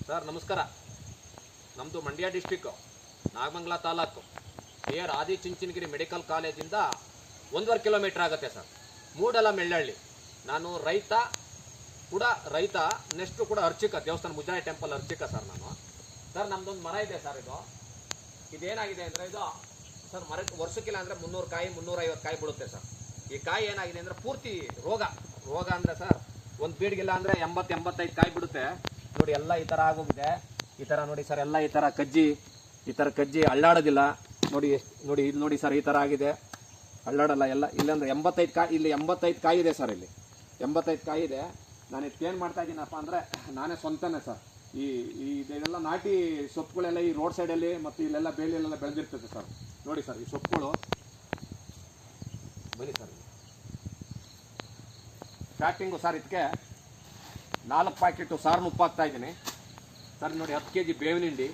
Sir ನಮಸ್ಕಾರ. ನಮ್ಮದು Mandya district, Nagamangala taluk, near Adichunchanagiri medical ಕಾಲೇಜಿಂದ 1.5 ಕಿಲೋಮೀಟರ್ ಆಗುತ್ತೆ ಸರ್. ಮೂಡಲ ಮೆಳ್ಳಹಳ್ಳಿ. ನಾನು ರೈತ, ನೆಕ್ಸ್ಟು ಕೂಡ ಅರ್ಚಕ, ದೇವಸ್ಥಾನ ಮುಜರಾಯಿ ಟೆಂಪಲ್ ಅರ್ಚಕ ಸರ್ ನಾನು. ಸರ್ ನಮ್ಮದೊಂದು ಮರ ಇದೆ ಸರ್. ಇದೇನಾಗಿದೆ ಅಂದರೆ ಇದು ಸರ್ ಮರಕ್ಕೆ ವರ್ಷಕ್ಕಿಲ್ಲ ಅಂದರೆ 300 ಕಾಯಿ 350 ಕಾಯಿ ಬಿಡುತ್ತೆ ಸರ್. ಈ ಕಾಯಿ ಏನಾಗಿದೆ ಅಂದರೆ ಪೂರ್ತಿ ರೋಗ ಅಂದರೆ ಸರ್ ಒಂದು ಬೀಡ್ಗಿಲ್ಲ ಅಂದರೆ 80-85 ಕಾಯಿ ಬಿಡುತ್ತೆ ನೋಡಿ. ಎಲ್ಲ ಈ ಥರ ಆಗೋಗಿದೆ. ಈ ಥರ ನೋಡಿ ಸರ್, ಎಲ್ಲ ಈ ಥರ ಕಜ್ಜಿ ಅಳ್ಳಾಡೋದಿಲ್ಲ ನೋಡಿ. ನೋಡಿ ಇಲ್ಲಿ ನೋಡಿ ಸರ್, ಈ ಥರ ಆಗಿದೆ, ಅಳ್ಳಾಡಲ್ಲ ಎಲ್ಲ. ಇಲ್ಲಾಂದ್ರೆ 85 ಕಾಯಿ, ಇಲ್ಲಿ 85 ಕಾಯಿ ಇದೆ ಸರ್. ಇಲ್ಲಿ 85 ಕಾಯಿ ಇದೆ. ನಾನು ಏನು ಮಾಡ್ತಾ ಇದ್ದೀನಪ್ಪ ಅಂದರೆ ನಾನೇ ಸ್ವಂತನೇ ಸರ್. ಇದೆಲ್ಲ ನಾಟಿ ಸೊಪ್ಪುಗಳೆಲ್ಲ ಈ ರೋಡ್ ಸೈಡಲ್ಲಿ ಮತ್ತು ಇಲ್ಲೆಲ್ಲ ಬೇಲಿಯಲ್ಲೆಲ್ಲ ಬೆಳೆದಿರ್ತದೆ ಸರ್. ನೋಡಿ ಸರ್ ಈ ಸೊಪ್ಪುಗಳು. ಬನ್ನಿ ಸರ್, ಸ್ಟಾರ್ಟಿಂಗು ಸರ್ ಇದಕ್ಕೆ 4 ಪ್ಯಾಕೆಟು ಸಾರನ್ನು ಉಪ್ಪು ಹಾಕ್ತಾ ಇದ್ದೀನಿ ಸರ್. ನೋಡಿ 10 kg ಬೇವಿನ ಹಿಂಡಿ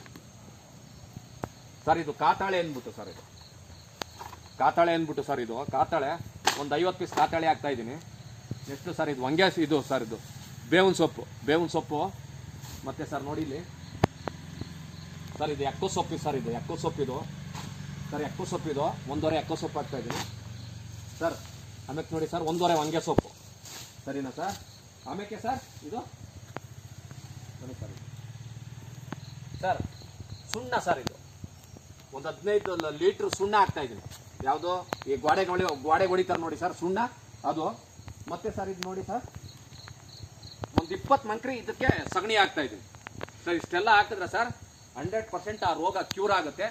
ಸರ್. ಇದು ಕಾತಾಳೆ ಅಂದ್ಬಿಟ್ಟು ಸರ್, ಇದು ಕಾತಾಳೆ ಒಂದು 50 ಪೀಸ್ ಕಾತಾಳೆ ಹಾಕ್ತಾ ಇದ್ದೀನಿ. ನೆಕ್ಸ್ಟು ಸರ್ ಇದು ಇದು ಸರ್, ಇದು ಬೇವಿನ ಸೊಪ್ಪು ಮತ್ತು ಸರ್ ನೋಡಿ ಇಲ್ಲಿ ಸರ್, ಇದು ಎಕ್ಕೋ ಸೊಪ್ಪು ಸರ್. ಇದು ಎಕ್ಕೋ ಸೊಪ್ಪಿದು 1.5 ಎಕ್ಕೋ ಸೊಪ್ಪು ಹಾಕ್ತಾ ಇದ್ದೀನಿ ಸರ್. ಆಮೇಲೆ ನೋಡಿ ಸರ್ 1.5 ಹೊಂಗೆ ಸೊಪ್ಪು, ಸರಿನಾ ಸರ್? ಆಮೇಲೆ ಸರ್ ಇದು ನೋಡಿ ಸರ್ ಸುಣ್ಣ ಸರ್. ಇದು ಒಂದು 15 ಲೀಟ್ರ್ ಸುಣ್ಣ ಹಾಕ್ತಾ ಇದ್ದೀನಿ. ಯಾವುದು ಈ ಗೋಡೆ ಹೊಡಿತಾರೆ ನೋಡಿ ಸರ್, ಸುಣ್ಣ ಅದು. ಮತ್ತೆ ಸರ್ ಇದು ನೋಡಿ ಸರ್, ಒಂದು 20 ಮಂಕ್ರಿ ಇದಕ್ಕೆ ಸಗಣಿ ಹಾಕ್ತಾ ಇದ್ದೀನಿ ಸರ್. ಇಷ್ಟೆಲ್ಲ ಹಾಕಿದ್ರೆ ಸರ್ 100% ಆ ರೋಗ ಕ್ಯೂರ್ ಆಗುತ್ತೆ.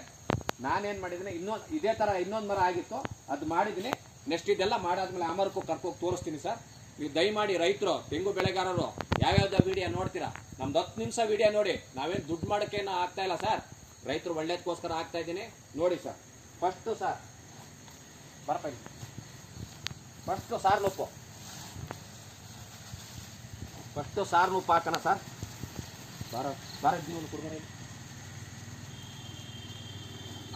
ನಾನೇನು ಮಾಡಿದ್ದೀನಿ, ಇದೇ ಥರ ಇನ್ನೊಂದು ಮರ ಆಗಿತ್ತು, ಅದು ಮಾಡಿದ್ದೀನಿ. ನೆಕ್ಸ್ಟ್ ಇದೆಲ್ಲ ಮಾಡಾದ್ಮೇಲೆ ಆ ಮರಕ್ಕೂ ಕರ್ಕೋಗಿ ತೋರಿಸ್ತೀನಿ ಸರ್. ನೀವು ದಯಮಾಡಿ ರೈತರು, ತೆಂಗು ಬೆಳೆಗಾರರು ಯಾವ್ಯಾವ್ದು ವಿಡಿಯೋ ನೋಡ್ತೀರಾ, ನಮ್ದು 10 ನಿಮಿಷ ವಿಡಿಯೋ ನೋಡಿ. ನಾವೇನು ದುಡ್ಡು ಮಾಡೋಕ್ಕೇನು ಆಗ್ತಾ ಇಲ್ಲ ಸರ್, ರೈತರು ಒಳ್ಳೇದಕ್ಕೋಸ್ಕರ ಆಗ್ತಾ ಇದ್ದೀನಿ ನೋಡಿ ಸರ್. ಫಸ್ಟು ಸರ್ ಸಾರ್ನುಪ್ಪು ಹಾಕೋಣ ಸರ್. ಬಾರ ಜೀವನ ಕುಡ್ತಾರೆ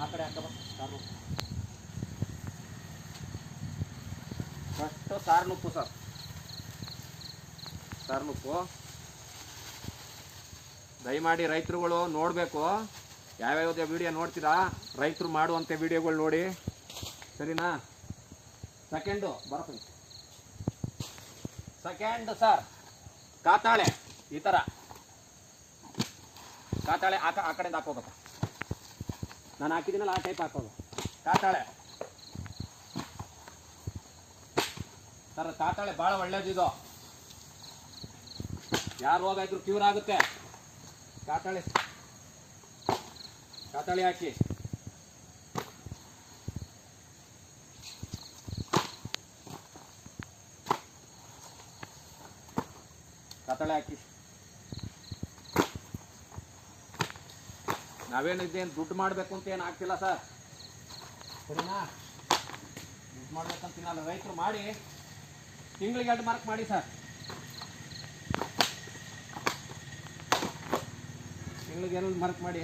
ಆ ಕಡೆ ಹಾಕ ಸಾರ್ನುಪ್ಪು. First ಸಾರ್ನುಪ್ಪು sir. ದಯಮಾಡಿ ರೈತರುಗಳು ನೋಡಬೇಕು, ಯಾವ್ಯಾವುದೇ ವಿಡಿಯೋ ನೋಡ್ತೀರಾ ರೈತರು ಮಾಡುವಂಥ ವಿಡಿಯೋಗಳು ನೋಡಿ, ಸರಿನಾ? ಸೆಕೆಂಡು ಸರ್ ಕಾತಾಳೆ. ಈ ಥರ ಕಾತಾಳೆ ಆ ಕಡೆಯಿಂದ ಹಾಕೋಬೇಕು. ನಾನು ಹಾಕಿದ್ದೀನಲ್ಲ ಆ ಟೈಪ್ ಹಾಕೋದು ಕಾತಾಳೆ ಸರ್. ಕಾತಾಳೆ ಭಾಳ ಒಳ್ಳೇದಿದು, ಯಾರು ರೋಗ ಇದ್ರು ಕ್ಯೂರ್ ಆಗುತ್ತೆ. ಕಾತಾಳೆ ಹಾಕಿ ನಾವೇನು ಇದೇನು ದುಡ್ಡು ಮಾಡಬೇಕು ಅಂತ ಏನು ಆಗ್ತಿಲ್ಲ ಸರ್, ಸರಿನಾ? ದುಡ್ಡು ಮಾಡ್ಬೇಕಂತೀನಲ್ಲ, ರೈತರು ಮಾಡಿ ತಿಂಗಳಿಗೆ 2 ಮಾರ್ಕ್ ಮಾಡಿ ಸರ್. ತಿಂಗಳಿಗೆ 2 ಮಾರ್ಕ್ ಮಾಡಿ.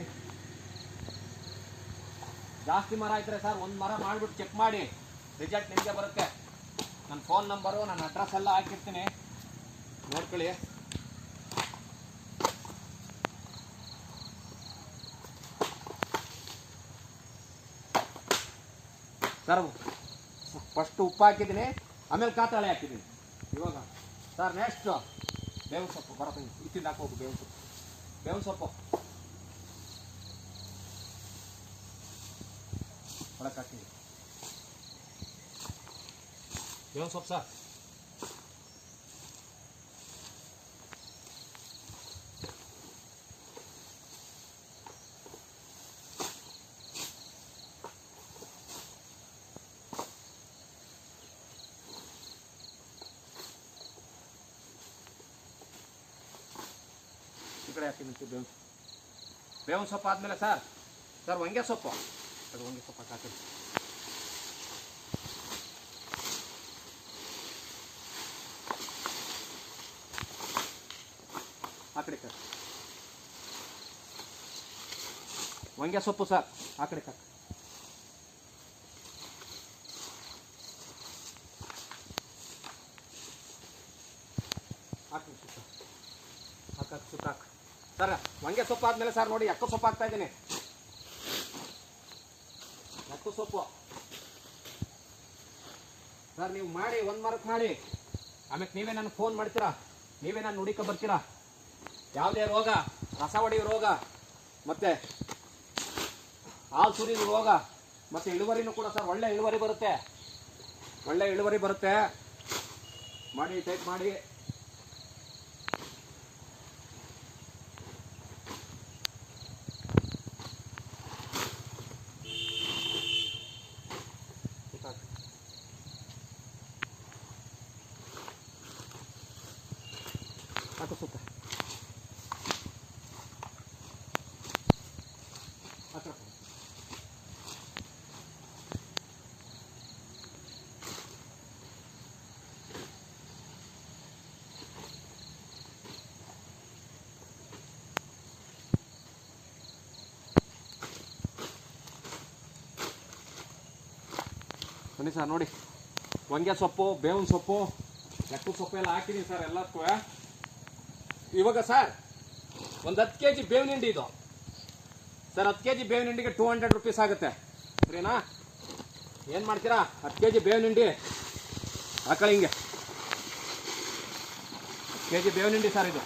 ಜಾಸ್ತಿ ಮರ ಇದ್ರೆ ಸರ್ ಒಂದು ಮರ ಮಾಡಿಬಿಟ್ಟು ಚೆಕ್ ಮಾಡಿ, ರಿಸಲ್ಟ್ ನಿಮಗೆ ಬರುತ್ತೆ. ನನ್ನ ಫೋನ್ ನಂಬರು, ನನ್ನ ಅಡ್ರೆಸ್ ಎಲ್ಲ ಹಾಕಿರ್ತೀನಿ, ನೋಡ್ಕೊಳ್ಳಿ. ಸರ್ ಫಸ್ಟ್ ಉಪ್ಪು ಹಾಕಿದ್ದೀನಿ, ಆಮೇಲೆ ಕಾತಾಳೆ ಹಾಕಿದ್ದೀನಿ. ಇವಾಗ ಸರ್ ನೆಕ್ಸ್ಟು ಬೇವಿನ ಸೊಪ್ಪು ಬರುತ್ತೆ. ಇತ್ತಿಂದ ಹಾಕೋದು ಬೇವಿನ ಸೊಪ್ಪು ಒಳಕ್ಕೆ ಹಾಕಿ. ಬೇವಿನ ಸೊಪ್ಪು ಸರ್. ಈ ಕಡೆ ಹಾಕಿ ಬೇವಿನ ಸೊಪ್ಪು ಆದಮೇಲೆ ಸರ್ ಹೊಂಗೆ ಸೊಪ್ಪು, ಅದು ಹೊಂಗೆ ಸೊಪ್ಪು ಹಾಕಿ ಆ ಕಡೆ ಸರ್. ಹೊಂಗೆ ಸೊಪ್ಪು ಸರ್ ಆ ಕಡೆ ಹಾಕಿ. ಹಾಕಿ ಸುತ್ತ ಹಾಕಿ ಸರ್ ಹೊಂಗೆ ಸೊಪ್ಪು ಆದ್ಮೇಲೆ ಸರ್ ನೋಡಿ ಎಕ್ಕ ಸೊಪ್ಪು ಹಾಕ್ತಾ ಇದ್ದೀನಿ. ಎಕ್ಕ ಸೊಪ್ಪು ಸರ್ ನೀವು ಮಾಡಿ ಒಂದು ಮಾರ್ಕ್ ಮಾಡಿ, ಆಮೇಲೆ ನೀವೇ ನನಗೆ ಫೋನ್ ಮಾಡ್ತೀರಾ, ನೀವೇ ನಾನು ನುಡಿಕ ಬರ್ತೀರಾ. ಯಾವುದೇ ರೋಗ, ರಸ ಹೊಡೆಯೋ ರೋಗ, ಮತ್ತೆ ಹಾಲು ಸುರಿಯೋ ರೋಗ, ಮತ್ತೆ ಇಳುವರಿನೂ ಕೂಡ ಸರ್ ಒಳ್ಳೆ ಇಳುವರಿ ಬರುತ್ತೆ, ಒಳ್ಳೆ ಇಳುವರಿ ಬರುತ್ತೆ. ಮಾಡಿ ಟೈಪ್ ಮಾಡಿ. ಹಾಕು ಸುತ್ತ ಬನ್ನಿ ಸರ್ ನೋಡಿ, ಹೊಂಗೆ ಸೊಪ್ಪು, ಬೇವಿನ ಸೊಪ್ಪು, ಎಕ್ಕದ ಸೊಪ್ಪು ಎಲ್ಲ ಹಾಕಿದ್ದೀನಿ ಸರ್ ಎಲ್ಲದಕ್ಕೂ. ಇವಾಗ ಸರ್ ಒಂದು 10 kg ಬೇವಿನ ಹಿಂಡಿ ಇದು ಸರ್. 10 kg ಬೇವಿನ ಹಿಂಡಿಗೆ 200 rupees ಆಗುತ್ತೆ, ಸರಿನಾ? ಏನು ಮಾಡ್ತೀರಾ, 10 kg ಬೇವಿನ ಹಿಂಡಿ ಹಾಕೊಳ್ಳಿ ಹಿಂಗೆ. kg ಬೇವಿನ ಹಿಂಡಿ ಸರ್ ಇದು.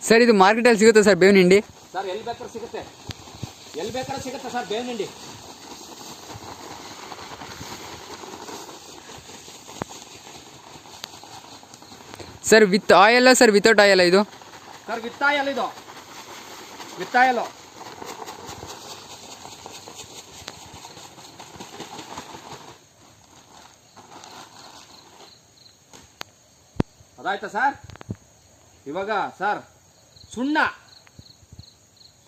ಸರ್ ಇದು ಮಾರ್ಕೆಟಲ್ಲಿ ಸಿಗುತ್ತೆ ಸರ್ ಬೇವಿನ ಹಿಂಡಿ? ಸರ್ ಎಲ್ಲಿ ಬೇಕಾದ್ರೂ ಸಿಗುತ್ತೆ, ಎಲ್ಲಿ ಬೇಕಾದ್ರೂ ಸಿಗುತ್ತೆ ಸರ್ ಬೇವಿನ ಹಿಂಡಿ. Sir with oil sir without oil ಇದು? ಸರ್ ವಿತ್ ಆಯಲ್ ಇದು, ವಿತ್ ಆಯಲ್. ಅದಾಯ್ತಾ ಸರ್? ಇವಾಗ ಸರ್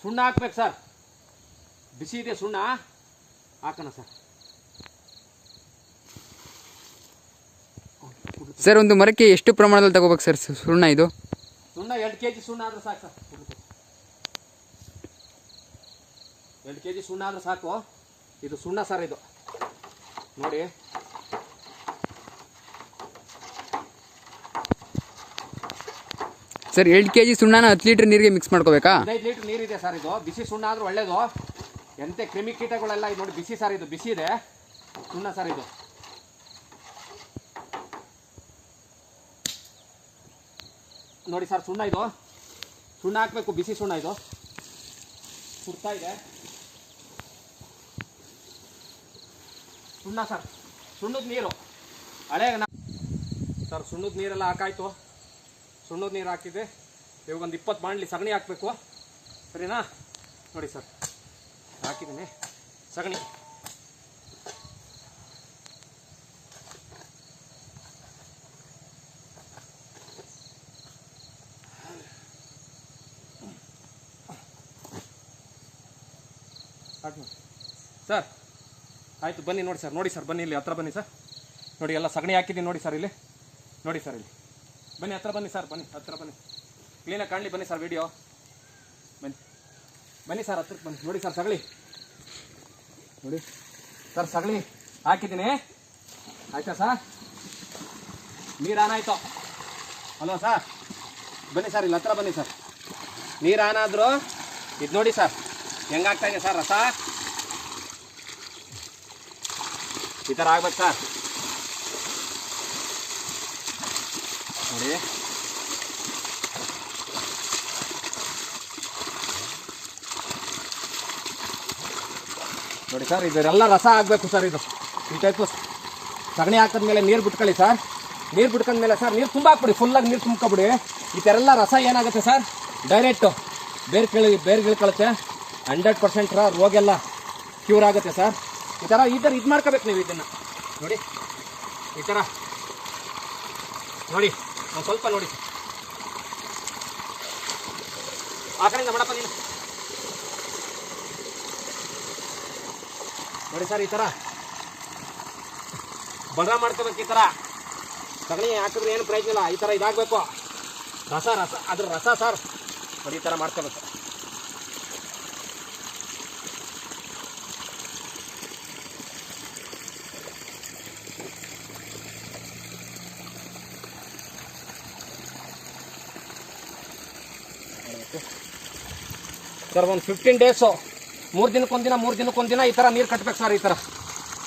ಸುಣ್ಣ ಹಾಕ್ಬೇಕು ಸರ್. ಬಿಸಿ ಇದೆ ಸುಣ್ಣ ಹಾಕೋಣ ಸರ್. ಸರ್ ಒಂದು ಮರಕ್ಕೆ ಎಷ್ಟು ಪ್ರಮಾಣದಲ್ಲಿ ತಗೋಬೇಕು ಸರ್ ಸುಣ್ಣ ಇದು? ಸುಣ್ಣ 2 kg ಸುಣ್ಣ ಆದ್ರೆ ಸಾಕು ಸರ್. 2 kg ಸುಣ್ಣ ಆದ್ರೆ ಸಾಕು. ಇದು ಸುಣ್ಣ ಸರ್ ಇದು ನೋಡಿ. ಸರ್ 2 kg ಸುಣ್ಣನ 10 ಲೀಟರ್ ನೀರಿಗೆ ಮಿಕ್ಸ್ ಮಾಡ್ಕೋಬೇಕಾ? 15 ಲೀಟರ್ ನೀರಿದೆ ಸರ್ ಇದು. ಬಿಸಿ ಸುಣ್ಣ ಆದ್ರೂ ಒಳ್ಳೇದು, ಎಂತೆ ಕ್ರಿಮಿ ಕೀಟಗಳೆಲ್ಲ ಇದು ನೋಡಿ. ಬಿಸಿ ಸರ್ ಇದು, ಬಿಸಿ ಇದೆ ಸುಣ್ಣ ಸರ್ ಇದು. ನೋಡಿ ಸರ್ ಸುಣ್ಣ ಇದು, ಸುಣ್ಣ ಹಾಕಬೇಕು, ಬಿಸಿ ಸುಣ್ಣ ಇದು ಸುಡ್ತಾ ಇದೆ ಸುಣ್ಣ ಸರ್. ಸುಣ್ಣದ ನೀರು ಹಳೆ ಸರ್, ಸುಣ್ಣದ ನೀರೆಲ್ಲ ಹಾಕಾಯ್ತು. ಸುಣ್ಣದ ನೀರು ಹಾಕಿದೆ. ಇವಾಗ ಒಂದು 20 ಬಾಣಲಿ ಸಗಣಿ ಹಾಕಬೇಕು, ಸರಿನಾ? ನೋಡಿ ಸರ್ ಹಾಕಿದ್ದೀನಿ ಸಗಣಿ. ಸರ್ ಆಯಿತು, ಬನ್ನಿ ನೋಡಿ ಸರ್. ನೋಡಿ ಸರ್ ಬನ್ನಿ, ಇಲ್ಲಿ ಹತ್ರ ಬನ್ನಿ ಸರ್. ನೋಡಿ ಎಲ್ಲ ಸಗಣಿ ಹಾಕಿದ್ದೀನಿ ನೋಡಿ ಸರ್ ಇಲ್ಲಿ. ನೋಡಿ ಸರ್ ಇಲ್ಲಿ ಬನ್ನಿ, ಹತ್ರ ಬನ್ನಿ ಸರ್, ಬನ್ನಿ ಹತ್ರ ಬನ್ನಿ, ಕ್ಲೀನಾಗಿ ಕಾಣಲಿ. ಬನ್ನಿ ಸರ್ ವಿಡಿಯೋ, ಬನ್ನಿ ಬನ್ನಿ ಸರ್ ಹತ್ರಕ್ಕೆ ಬನ್ನಿ. ನೋಡಿ ಸರ್ ಸಗಣಿ, ನೋಡಿ ಸರ್ ಸಗಣಿ ಹಾಕಿದ್ದೀನಿ. ಆಯ್ತಾ ಸರ್? ನೀರು ಆನ್ ಆಯಿತು ಅಲ್ವಾ ಸರ್? ಬನ್ನಿ ಸರ್ ಇಲ್ಲಿ ಹತ್ರ ಬನ್ನಿ ಸರ್. ನೀರು ಆನ್ ಆದರೂ ಇದು ನೋಡಿ ಸರ್ ಹೆಂಗಾಗ್ತಾ ಇದೆ ಸರ್ ರಸ. ಈ ಥರ ಆಗ್ಬೇಕು ಸರ್ ನೋಡಿ. ನೋಡಿ ಸರ್ ಇದರೆಲ್ಲ ರಸ ಆಗಬೇಕು ಸರ್. ಇದು ಈ ಟೈಪು ಸಗಣಿ ಹಾಕಿದ್ಮೇಲೆ ನೀರು ಬಿಟ್ಕೊಳ್ಳಿ ಸರ್. ನೀರು ಬಿಟ್ಕೊಂಡ್ಮೇಲೆ ಸರ್ ನೀರು ತುಂಬ ಹಾಕ್ಬಿಡಿ, ಫುಲ್ಲಾಗಿ ನೀರು ತುಂಬ್ಕೊಬಿಡಿ. ಈ ಥರ ಎಲ್ಲ ರಸ ಏನಾಗುತ್ತೆ ಸರ್, ಡೈರೆಕ್ಟು ಬೇರೆ ಇಳ್ಕೊಳುತ್ತೆ. 100% ರೋಗ ಎಲ್ಲ ಕ್ಯೂರ್ ಆಗುತ್ತೆ ಸರ್. ಈ ಥರ ಇದು ಮಾಡ್ಕೋಬೇಕು ನೀವು. ಇದನ್ನು ನೋಡಿ ಈ ಥರ ನೋಡಿ, ಒಂದು ಸ್ವಲ್ಪ ನೋಡಿ ಆ ಕಡೆಯಿಂದ ಮಾಡಪ್ಪ ನೀನು. ನೋಡಿ ಸರ್ ಈ ಥರ ಬಡ ಮಾಡ್ಕೋಬೇಕು. ಈ ಥರ ಸಗಣಿ ಹಾಕಿದ್ರೆ ಏನು ಪ್ರಯೋಜನ ಇಲ್ಲ. ಈ ಥರ ಇದಾಗಬೇಕು ರಸ ಅದ್ರ ರಸ ಸರ್. ನೋಡಿ ಈ ಥರ ಮಾಡ್ಕೋಬೇಕು. ಸರ್ ಒಂದು 15 ಡೇಸು 3 ದಿನಕ್ಕೊಂದಿನ 3 ದಿನಕ್ಕೊಂದಿನ ಈ ಥರ ನೀರು ಕಟ್ಟಬೇಕು ಸರ್. ಈ ಥರ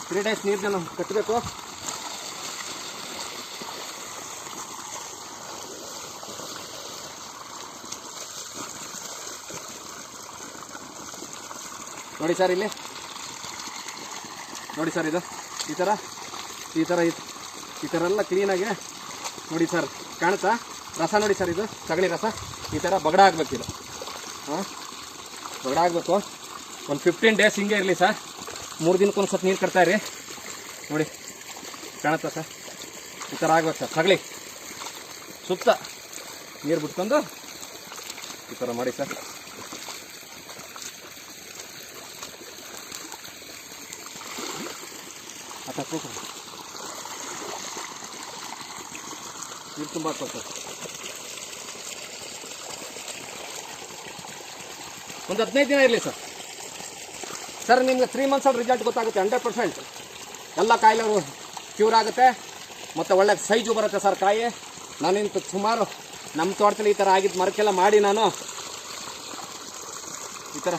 3 ಡೇಸ್ ನೀರನ್ನ ಕಟ್ಟಬೇಕು. ನೋಡಿ ಸರ್, ಇಲ್ಲಿ ನೋಡಿ ಸರ್, ಇದು ಈ ಥರ ಎಲ್ಲ ಕ್ಲೀನಾಗಿ ನೋಡಿ ಸರ್, ಕಾಣುತ್ತಾ? ರಸ ನೋಡಿ ಸರ್, ಇದು ಸಗಣಿ ರಸ ಈ ಥರ ಬಗಡ ಆಗಬೇಕು. ಇದು ಬಗಡ ಆಗಬೇಕು. ಒಂದು 15 ಡೇಸ್ ಹಿಂಗೆ ಇರಲಿ ಸರ್. 3 ದಿನಕ್ಕೊಂದು ಸ್ವಲ್ಪ ನೀರು ಕಟ್ತಾ ಇರಿ. ನೋಡಿ ಕಾಣುತ್ತಾ ಸರ್? ಈ ಥರ ಆಗ್ಬೇಕು ಸರ್. ಸಗಳಿ ಸುತ್ತ ನೀರು ಬಿಟ್ಕೊಂಡು ಈ ಥರ ಮಾಡಿ ಸರ್. ನೀರು ತುಂಬ ಹಾಕ್ಬೇಕು ಸರ್. ಒಂದು 15 ದಿನ ಇರಲಿ ಸರ್. ಸರ್ ನಿಮ್ಗೆ 3 ಮಂತ್ಸಲ್ಲಿ ರಿಸಲ್ಟ್ ಗೊತ್ತಾಗುತ್ತೆ. 100% ಎಲ್ಲ ಕಾಯಿಲೆ ಕ್ಯೂರ್ ಆಗುತ್ತೆ ಮತ್ತು ಒಳ್ಳೆ ಸೈಜು ಬರುತ್ತೆ ಸರ್ ಕಾಯಿ. ನಾನಿಂತ ಸುಮಾರು ನಮ್ಮ ತೋಟದಲ್ಲಿ ಈ ಥರ ಆಗಿದ್ದು ಮರಕ್ಕೆಲ್ಲ ಮಾಡಿ ನಾನು ಈ ಥರ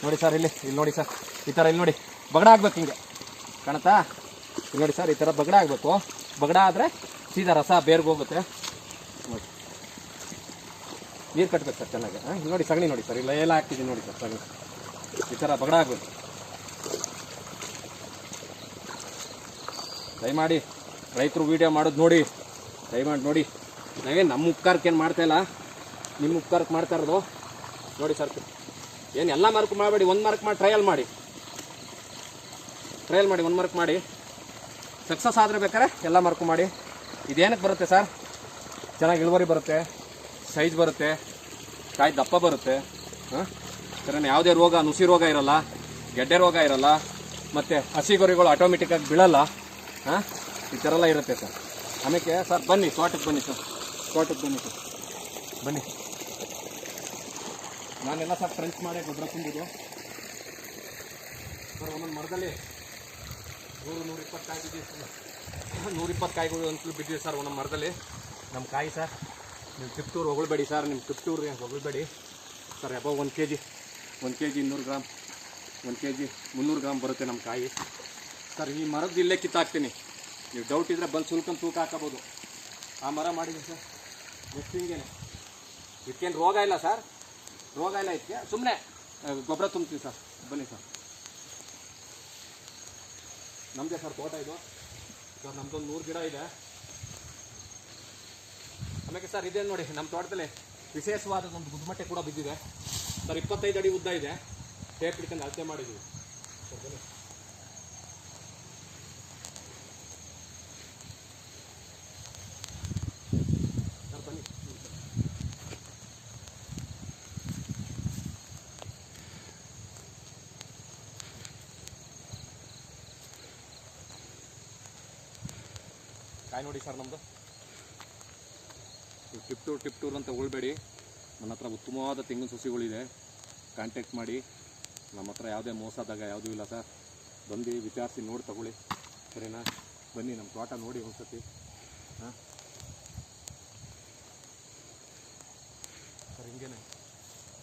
ನೋಡಿ ಸರ್, ಇಲ್ಲಿ ನೋಡಿ ಸರ್, ಈ ಥರ ಇಲ್ಲಿ ನೋಡಿ ಬಗಡ ಆಗ್ಬೇಕು. ಹಿಂಗೆ ಕಾಣುತ್ತಾ? ಇಲ್ಲಿ ನೋಡಿ ಸರ್, ಈ ಥರ ಬಗಡ ಆಗಬೇಕು. ಬಗಡ ಆದರೆ ಸೀದಾ ರಸ ಬೇರ್ಗೆ ಹೋಗುತ್ತೆ. ನೋಡಿ ನೀರು ಕಟ್ಬೇಕು ಸರ್ ಚೆನ್ನಾಗಿ. ನೋಡಿ ಸಗಣಿ ನೋಡಿ ಸರ್, ಇಲ್ಲ ಎಲ್ಲ ಹಾಕ್ತಿದ್ದೀನಿ ನೋಡಿ ಸರ್ ಸಗಣಿ. ಈ ಥರ ಬಗಡ ಆಗಬೇಕು. ದಯಮಾಡಿ ರೈತರು ವೀಡಿಯೋ ಮಾಡೋದು ನೋಡಿ, ದಯಮಾಡಿ ನೋಡಿ. ನಾವೇನು ನಮ್ಮ ಉಪಕಾರಕ್ಕೆ ಏನು ಮಾಡ್ತಾಯಿಲ್ಲ, ನಿಮ್ಮ ಉಪಕಾರಕ್ಕೆ ಮಾಡ್ತಾ ಇರೋದು. ನೋಡಿ ಸರ್, ಏನು ಎಲ್ಲ ಮಾರ್ಕ್ ಮಾಡಬೇಡಿ, 1 ಮಾರ್ಕ್ ಮಾಡಿ ಟ್ರಯಲ್ ಮಾಡಿ 1 ಮಾರ್ಕ್ ಮಾಡಿ. ಸಕ್ಸಸ್ ಆದರೆ ಬೇಕಾದ್ರೆ ಎಲ್ಲ ಮಾರ್ಕು ಮಾಡಿ. ಇದೇನಕ್ಕೆ ಬರುತ್ತೆ ಸರ್? ಚೆನ್ನಾಗಿ ಇಳುವರಿ ಬರುತ್ತೆ, ಸೈಜ್ ಬರುತ್ತೆ, ಕಾಯಿ ದಪ್ಪ ಬರುತ್ತೆ. ಸರಿ, ಯಾವುದೇ ರೋಗ, ನುಸಿ ರೋಗ ಇರೋಲ್ಲ, ಗೆಡ್ಡೆ ರೋಗ ಇರೋಲ್ಲ, ಮತ್ತು ಹಸಿಗೊರಿಗಳು ಆಟೋಮೆಟಿಕ್ಕಾಗಿ ಬೀಳಲ್ಲ. ಈ ಥರ ಎಲ್ಲ ಇರುತ್ತೆ ಸರ್. ಆಮೇಲೆ ಸರ್ ಬನ್ನಿ ತೋಟಕ್ಕೆ ಬನ್ನಿ ಸರ್, ಬನ್ನಿ. ನಾನೆಲ್ಲ ಸರ್ ಟ್ರೆಂಚ್ ಮಾಡಿ ಗೊಬ್ಬರ ತುಂಬಿದ್ದು ಸರ್. ಒಂದೊಂದು ಮರದಲ್ಲಿ 100-120 ಕಾಯಿ ಬಿದ್ದಿದೆ ಸರ್. 120 ಕಾಯಿಗಳು ಅಂತಲೂ ಬಿದ್ದಿದೆ ಸರ್ ಒಂದೊಂದು ಮರದಲ್ಲಿ ನಮ್ಮ ಕಾಯಿ ಸರ್. ನೀವು ಟಿಪ್ಟೂರು ಹೊಗಳ್ಬೇಡಿ ಸರ್, ನಿಮ್ಮ ಟಿಪ್ಟೂರು ಹೊಗಳ್ಬೇಡಿ sir. Above 1 kg 200 gram 1 kg 300 gram ಬರುತ್ತೆ ನಮ್ಮ ಕಾಯಿ ಸರ್. ಈ ಮರದ್ದು ಇಲ್ಲೇ ಕಿತ್ತಾಕ್ತೀನಿ. ನೀವು ಡೌಟ್ ಇದ್ದರೆ ಬಂದು ಸುಲ್ಕೊಂಡು ತೂಕ ಹಾಕೋಬೋದು. ಆ ಮರ ಮಾಡಿದ್ದೀನಿ ಸರ್. ನೆಕ್ಸ್ಟ್ ಹಿಂಗೇನೆ, ಇದಕ್ಕೇನು ರೋಗ ಇಲ್ಲ ಸರ್, ರೋಗ ಇಲ್ಲ ಇದಕ್ಕೆ. ಸುಮ್ಮನೆ ಗೊಬ್ಬರ ತುಂಬ್ತೀವಿ ಸರ್. ಬನ್ನಿ ಸರ್, ನಮ್ಮದೇ ಸರ್ ತೋಟ ಇದು ಸರ್. ನಮ್ಮದೊಂದು 100 ಗಿಡ ಇದೆ. ಆಮೇಲೆ ಸರ್ ಇದೇನು ನೋಡಿ, ನಮ್ಮ ತೋಟದಲ್ಲಿ ವಿಶೇಷವಾದದೊಂದು ಗುದ್ಮಟ್ಟೆ ಕೂಡ ಬಿದ್ದಿದೆ ಸರ್. 25 ಅಡಿ ಉದ್ದ ಇದೆ. ಟೇಪ್ ಹಿಡ್ಕೊಂಡು ಅಳತೆ ಮಾಡಿದ್ದೀವಿ ಸರ್. ಬನ್ನಿ ಸರ್, ಬನ್ನಿ. ಕಾಯಿ ನೋಡಿ ಸರ್, ನಮ್ಮದು ಟಿಪ್ಟೂರ್ ಅಂತ ಉಳ್ಬೇಡಿ. ನನ್ನ ಹತ್ರ ಉತ್ತಮವಾದ ತೆಂಗಿನ ಸಸಿಗಳಿದೆ. ಕಾಂಟ್ಯಾಕ್ಟ್ ಮಾಡಿ. ನಮ್ಮ ಹತ್ರ ಯಾವುದೇ ಮೋಸದಾಗ ಯಾವುದೂ ಇಲ್ಲ ಸರ್. ಬಂದು ವಿಚಾರಿಸಿ ನೋಡಿ ತಗೊಳ್ಳಿ, ಸರಿನಾ? ಬನ್ನಿ ನಮ್ಮ ತೋಟ ನೋಡಿ ಒಂದ್ಸತಿ. ಸರ್ ಹಿಂಗೇನೆ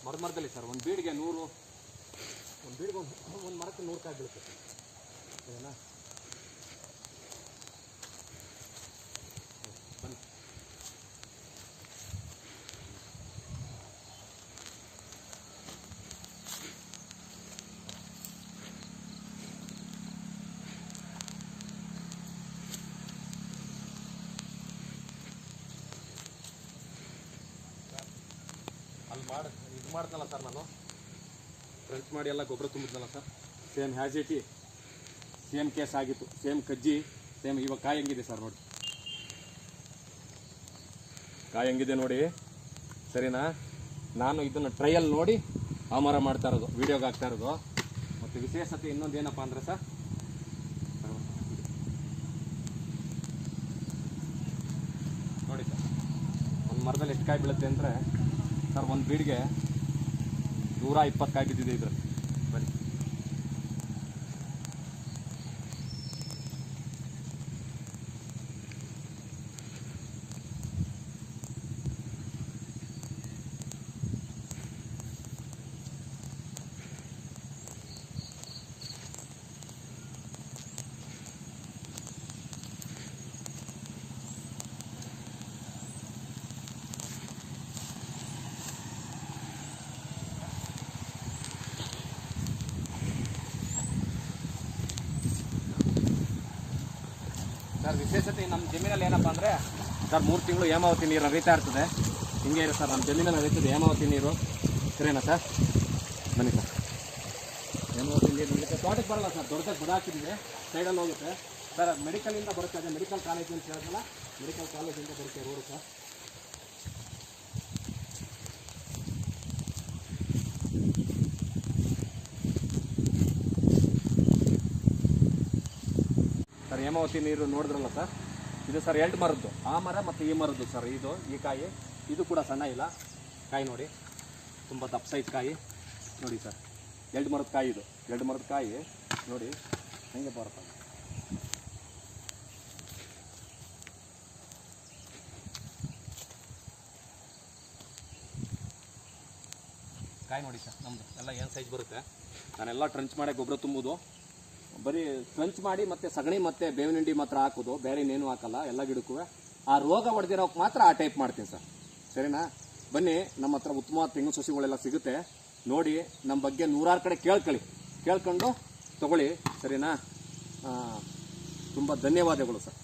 ಮರದಲ್ಲಿ ಸರ್ ಒಂದು ಬೀಡಿಗೆ 100, ಒಂದು ಮರಕ್ಕೆ 100 ಕಾಯಿ ಬೀಳುತ್ತೆ, ಸರಿನಾ? ಬನ್ನಿ. ಅಲ್ಲಿ ಇದು ಮಾಡ್ದಲ್ಲ ಸರ್, ನಾನು ಫ್ರೆಂಚ್ ಮಾಡಿ ಎಲ್ಲ ಗೊಬ್ಬರ ತುಂಬಿದ್ನಲ್ಲ sir. Same has it same case ಆಗಿತ್ತು. ಸೇಮ್ ಕಜ್ಜಿ ಸೇಮ್. ಇವಾಗ ಕಾಯಿ ಹೆಂಗಿದೆ ಸರ್ ನೋಡಿ, ಕಾಯಿ ಹೆಂಗಿದೆ ನೋಡಿ, ಸರಿನಾ? ನಾನು ಇದನ್ನು ಟ್ರಯಲ್ ನೋಡಿ ಆಮಾರ ಮಾಡ್ತಾ ಇರೋದು, ವೀಡಿಯೋಗೆ ಹಾಕ್ತಾ ಇರೋದು. ಮತ್ತು ವಿಶೇಷತೆ ಇನ್ನೊಂದು ಏನಪ್ಪ ಅಂದರೆ ಸರ್, ನೋಡಿ ಸರ್, ಒಂದು ಮರದಲ್ಲಿ ಎಷ್ಟು ಕಾಯಿ ಬೀಳುತ್ತೆ ಅಂದರೆ ಸರ್, ಒಂದು ಬೀಡಿಗೆ 120 ಕಾಯಿ ಬಿದ್ದಿದೆ ಇದರಲ್ಲಿ. ಬನ್ನಿ. ಸರ್ ವಿಶೇಷತೆ ನಮ್ಮ ಜಮೀನಲ್ಲಿ ಏನಪ್ಪ ಅಂದರೆ ಸರ್ 3 ತಿಂಗಳು ಹೇಮಾವತಿ ನೀರು ಹರಿತಾ ಇರ್ತದೆ. ಹಿಂಗೆ ಇದೆ ಸರ್, ನಮ್ಮ ಜಮೀನಲ್ಲಿ ಹರಿತದೆ ಹೇಮಾವತಿ ನೀರು. ಸರಿನಾ ಸರ್? ಬನ್ನಿ ಸರ್. ಹೇಮಾವತಿ ನೀರು ನಡೀತೆ, ತೋಟಕ್ಕೆ ಬರಲ್ಲ ಸರ್, ದೊಡ್ಡದಾಗಿ ಬದಾಕಿದೆ, ಸೈಡಲ್ಲಿ ಹೋಗುತ್ತೆ ಸರ್. ಮೆಡಿಕಲಿಂದ ಬರುತ್ತೆ, ಅದೇ ಮೆಡಿಕಲ್ ಕಾಲೇಜ್ ಅಂತ ಹೇಳಿದ್ರಲ್ಲ, ಮೆಡಿಕಲ್ ಕಾಲೇಜಿಂದ ಬರುತ್ತೆ ರೋಡು ಸರ್. ಸರ್ ಹೇಮಾವತಿ ನೀರು ನೋಡಿದ್ರಲ್ಲ ಸರ್, ಇದು ಸರ್ 2 ಮರದ್ದು, ಆ ಮರ ಮತ್ತು ಈ ಮರದ್ದು ಸರ್. ಇದು ಈ ಕಾಯಿ, ಇದು ಕೂಡ ಸಣ್ಣ ಇಲ್ಲ ಕಾಯಿ ನೋಡಿ, ತುಂಬ ದಪ್ಪ ಸೈಜ್ ಕಾಯಿ ನೋಡಿ ಸರ್. 2 ಮರದ ಕಾಯಿ ಇದು, 2 ಮರದ ಕಾಯಿ ನೋಡಿ ಹಂಗೆ ಬರುತ್ತೆ. ಕಾಯಿ ನೋಡಿ ಸರ್, ನಮ್ಮದು ಎಲ್ಲ ಏನು ಸೈಜ್ ಬರುತ್ತೆ. ನಾನೆಲ್ಲ ಟ್ರಂಚ್ ಮಾಡಿ ಗೊಬ್ಬರ ತುಂಬುವುದು, ಬರೀ ಟ್ರಂಚ್ ಮಾಡಿ ಮತ್ತು ಸಗಣಿ ಮತ್ತು ಬೇವಿನ ಹಿಂಡಿ ಮಾತ್ರ ಹಾಕೋದು, ಬೇರೆ ಇನ್ನೇನು ಹಾಕಲ್ಲ. ಎಲ್ಲ ಗಿಡಕ್ಕೂ ಆ ರೋಗ ಹೊಡೆದಿರೋಕೆ ಮಾತ್ರ ಆ ಟೈಪ್ ಮಾಡ್ತೀನಿ ಸರ್. ಸರಿನಾ? ಬನ್ನಿ, ನಮ್ಮ ಹತ್ರ ಉತ್ತಮವಾದ ತೆಂಗು ಸಸಿಗಳೆಲ್ಲ ಸಿಗುತ್ತೆ. ನೋಡಿ, ನಮ್ಮ ಬಗ್ಗೆ 100 ಕಡೆ ಕೇಳ್ಕೊಂಡು ತಗೊಳ್ಳಿ. ಸರಿನಾ? ತುಂಬ ಧನ್ಯವಾದಗಳು ಸರ್.